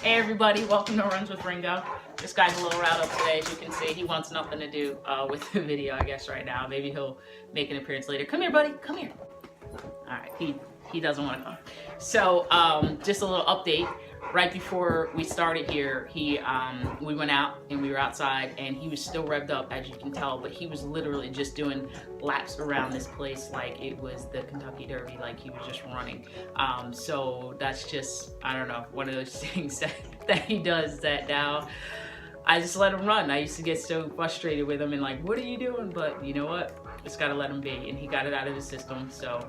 Hey everybody, welcome to Runs with Ringo. This guy's a little riled up today, as you can see. He wants nothing to do with the video, I guess, right now. Maybe he'll make an appearance later. Come here, buddy, come here. All right, he doesn't want to come. So just a little update. Right before we started here, we went out and we were outside, and he was still revved up, as you can tell, but he was literally just doing laps around this place like it was the Kentucky Derby, like he was just running. So that's just, I don't know, one of those things that he does that now I just let him run. I used to get so frustrated with him and like, what are you doing? But you know what? Just gotta let him be, and he got it out of his system. So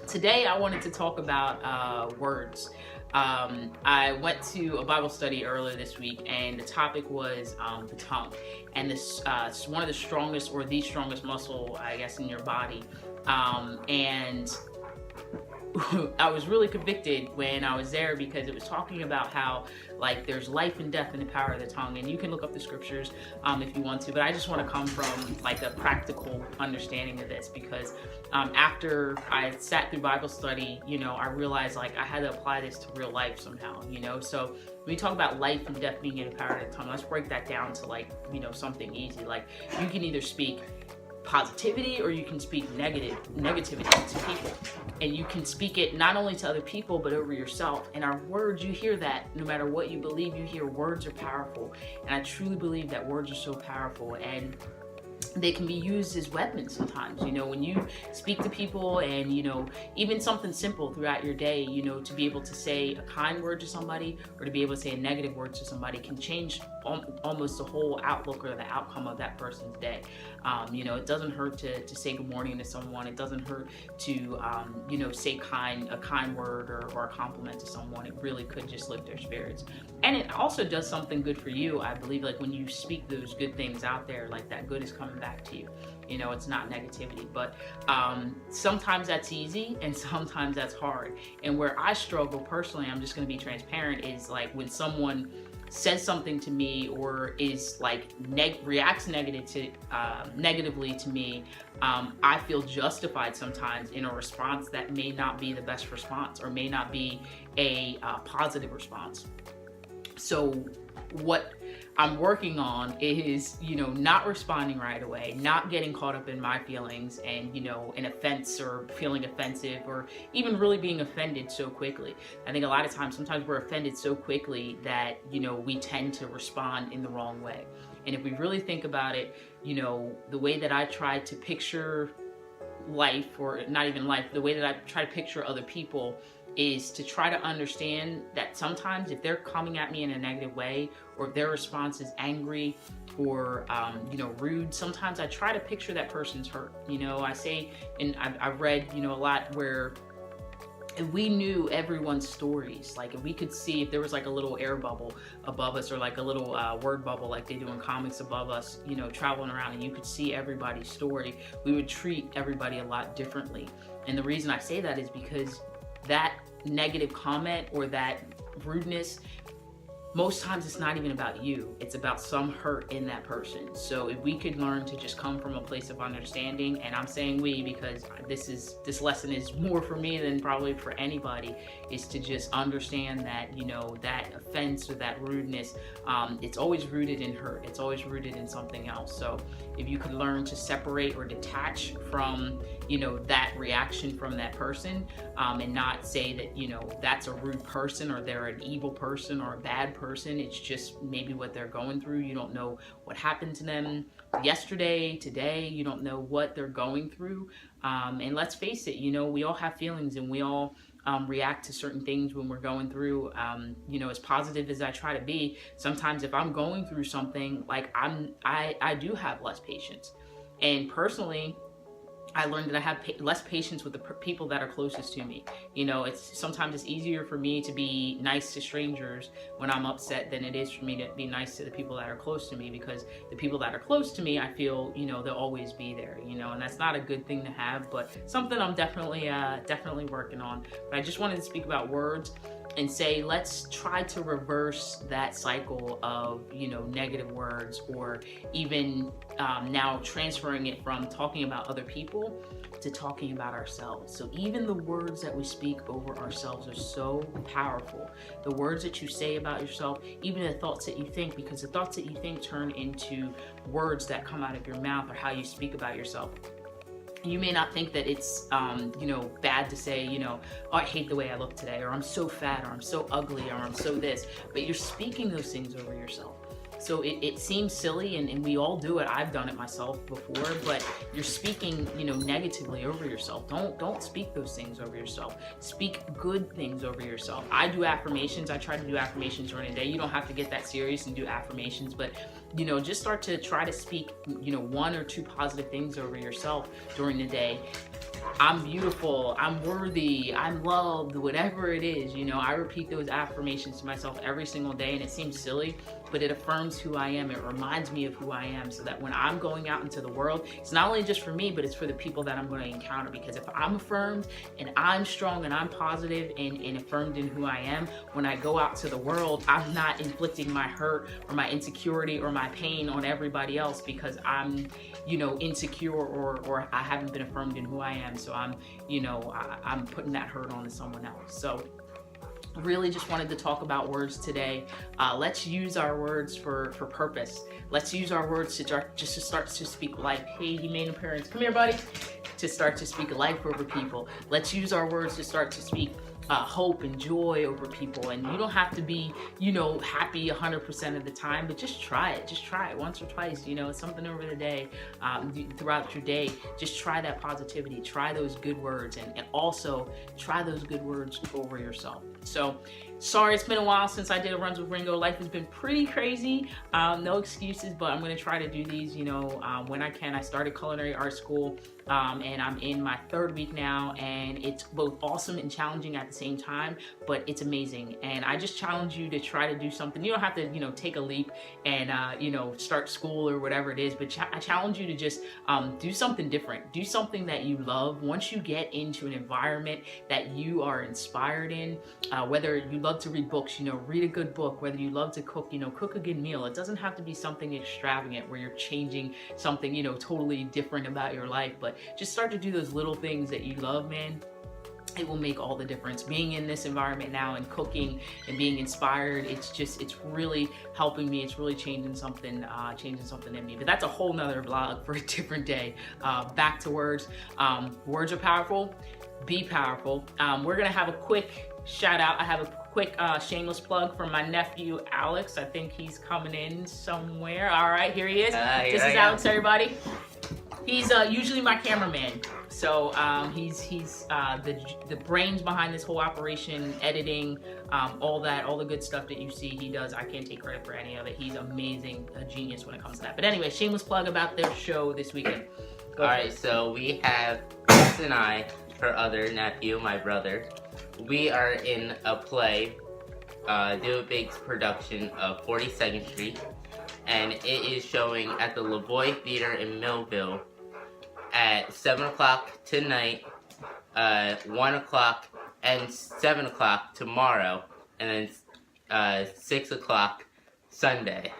today I wanted to talk about words. I went to a Bible study earlier this week, and the topic was the tongue, and this it's one of the strongest, or the strongest muscle, I guess, in your body. And I was really convicted when I was there, because it was talking about how like there's life and death in the power of the tongue, and you can look up the scriptures if you want to, but I just want to come from like a practical understanding of this, because after I sat through Bible study, you know, I realized like I had to apply this to real life somehow, you know. So when we talk about life and death being in the power of the tongue, let's break that down to like, you know, something easy. Like you can either speak positivity or you can speak negativity to people, and you can speak it not only to other people but over yourself. And our words, you hear that no matter what you believe, you hear words are powerful, and I truly believe that words are so powerful, and they can be used as weapons sometimes, you know, when you speak to people, and you know, even something simple throughout your day, you know, to be able to say a kind word to somebody or to be able to say a negative word to somebody can change almost the whole outlook or the outcome of that person's day. You know, it doesn't hurt to say good morning to someone. It doesn't hurt to you know, say a kind word or a compliment to someone. It really could just lift their spirits, and it also does something good for you. I believe like when you speak those good things out there, like that good is coming back to you. You know, it's not negativity, but sometimes that's easy and sometimes that's hard. And where I struggle personally, I'm just going to be transparent, is like when someone says something to me or is like reacts negatively to me, I feel justified sometimes in a response that may not be the best response, or may not be a positive response. So what I'm working on is, you know, not responding right away, not getting caught up in my feelings and, you know, an offense or feeling offensive, or even really being offended so quickly. I think a lot of times, sometimes we're offended so quickly that, you know, we tend to respond in the wrong way. And if we really think about it, you know, the way that I try to picture life, or not even life, the way that I try to picture other people is to try to understand that sometimes if they're coming at me in a negative way, or if their response is angry or you know, rude, sometimes I try to picture that person's hurt. You know, I say, and I've read, you know, a lot where if we knew everyone's stories, like if we could see, if there was like a little air bubble above us, or like a little word bubble like they do in comics above us, you know, traveling around, and you could see everybody's story, we would treat everybody a lot differently. And the reason I say that is because that negative comment or that rudeness, most times it's not even about you, it's about some hurt in that person. So if we could learn to just come from a place of understanding, and I'm saying we because this lesson is more for me than probably for anybody, is to just understand that, you know, that offense or that rudeness, it's always rooted in hurt, it's always rooted in something else. So if you could learn to separate or detach from, you know, that reaction from that person, and not say that, you know, that's a rude person or they're an evil person or a bad person. It's just maybe what they're going through. You don't know what happened to them yesterday, today. You don't know what they're going through. And let's face it, you know, we all have feelings, and we all react to certain things when we're going through. You know, as positive as I try to be, sometimes if I'm going through something, like I do have less patience. And personally, I learned that I have less patience with the people that are closest to me. You know, sometimes it's easier for me to be nice to strangers when I'm upset than it is for me to be nice to the people that are close to me, because the people that are close to me, I feel, you know, they'll always be there, you know, and that's not a good thing to have, but something I'm definitely working on. But I just wanted to speak about words. and say, let's try to reverse that cycle of, you know, negative words, or even now transferring it from talking about other people to talking about ourselves. So even the words that we speak over ourselves are so powerful. The words that you say about yourself, even the thoughts that you think, because the thoughts that you think turn into words that come out of your mouth, or how you speak about yourself. You may not think that it's, you know, bad to say, you know, oh, I hate the way I look today, or I'm so fat, or I'm so ugly, or I'm so this, but you're speaking those things over yourself. So it seems silly, and we all do it. I've done it myself before, but you're speaking, you know, negatively over yourself. Don't speak those things over yourself. Speak good things over yourself. I do affirmations. I try to do affirmations during the day. You don't have to get that serious and do affirmations, but, you know, just start to try to speak, you know, 1 or 2 positive things over yourself during the day. I'm beautiful, I'm worthy, I'm loved, whatever it is, you know, I repeat those affirmations to myself every single day, and it seems silly, but it affirms who I am. It reminds me of who I am, so that when I'm going out into the world, it's not only just for me, but it's for the people that I'm going to encounter. Because if I'm affirmed and I'm strong and I'm positive and affirmed in who I am, when I go out to the world, I'm not inflicting my hurt or my insecurity or my pain on everybody else because I'm, you know, insecure or I haven't been affirmed in who I am. So I'm, you know, I'm putting that hurt onto someone else. So really just wanted to talk about words today. Let's use our words for purpose. Let's use our words to just to start to speak life. Hey, he made an appearance. Come here, buddy. To start to speak life over people. Let's use our words to start to speak hope and joy over people. And you don't have to be, you know, happy 100% of the time, but just try it. Just try it once or twice, you know, something over the day, throughout your day. Just try that positivity, try those good words, and also try those good words over yourself. So sorry, it's been a while since I did a Runs with Ringo. Life has been pretty crazy. No excuses, but I'm going to try to do these, you know, when I can. I started culinary art school, and I'm in my 3rd week now, and it's both awesome and challenging at the same time, but it's amazing. And I just challenge you to try to do something. You don't have to, you know, take a leap and, you know, start school or whatever it is, but I challenge you to just do something different. Do something that you love. Once you get into an environment that you are inspired in, whether you love to read books, you know, read a good book. Whether you love to cook, you know, cook a good meal. It doesn't have to be something extravagant where you're changing something, you know, totally different about your life, but just start to do those little things that you love, man. It will make all the difference. Being in this environment now and cooking and being inspired, it's really helping me. It's really changing something in me. But that's a whole nother vlog for a different day. Back to words. Words are powerful. Be powerful. We're gonna have a quick shout out. I have a quick shameless plug from my nephew Alex. I think he's coming in somewhere. All right, here he is. This is Alex, everybody. He's usually my cameraman. So he's the brains behind this whole operation, editing, all the good stuff that you see he does. I can't take credit for any of it. He's amazing, a genius when it comes to that. But anyway, shameless plug about their show this weekend. All right, so we have Chris and I, her other nephew, my brother. We are in a play, Do It Big's production of 42nd Street, and it is showing at the Lavoie Theater in Millville at 7 o'clock tonight, 1 o'clock, and 7 o'clock tomorrow, and then 6 o'clock Sunday.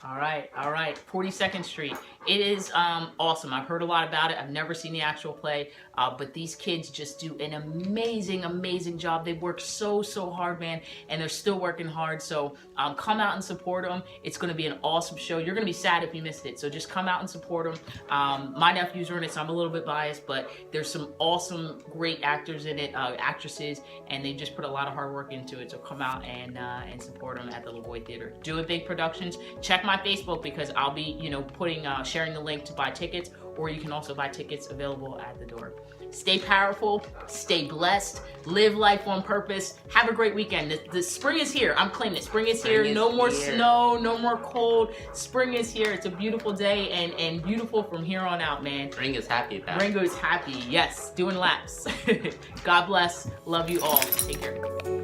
All right, 42nd Street. It is awesome. I've heard a lot about it. I've never seen the actual play, but these kids just do an amazing job. They work so hard, man, and they're still working hard. So come out and support them. It's going to be an awesome show. You're going to be sad if you missed it. So just come out and support them. My nephews are in it, so I'm a little bit biased, but there's some awesome, great actors in it, actresses, and they just put a lot of hard work into it. So come out and support them at the Lavoie Theater. Do It Big Productions. Check my Facebook because I'll be, you know, putting sharing the link to buy tickets, or you can also buy tickets available at the door. Stay powerful, stay blessed, live life on purpose. Have a great weekend. The spring is here. I'm claiming it. Spring is here. No more snow, no more cold. Spring is here. It's a beautiful day and beautiful from here on out, man. Ringo's happy about it. Ringo's happy. Yes, doing laps. God bless. Love you all. Take care.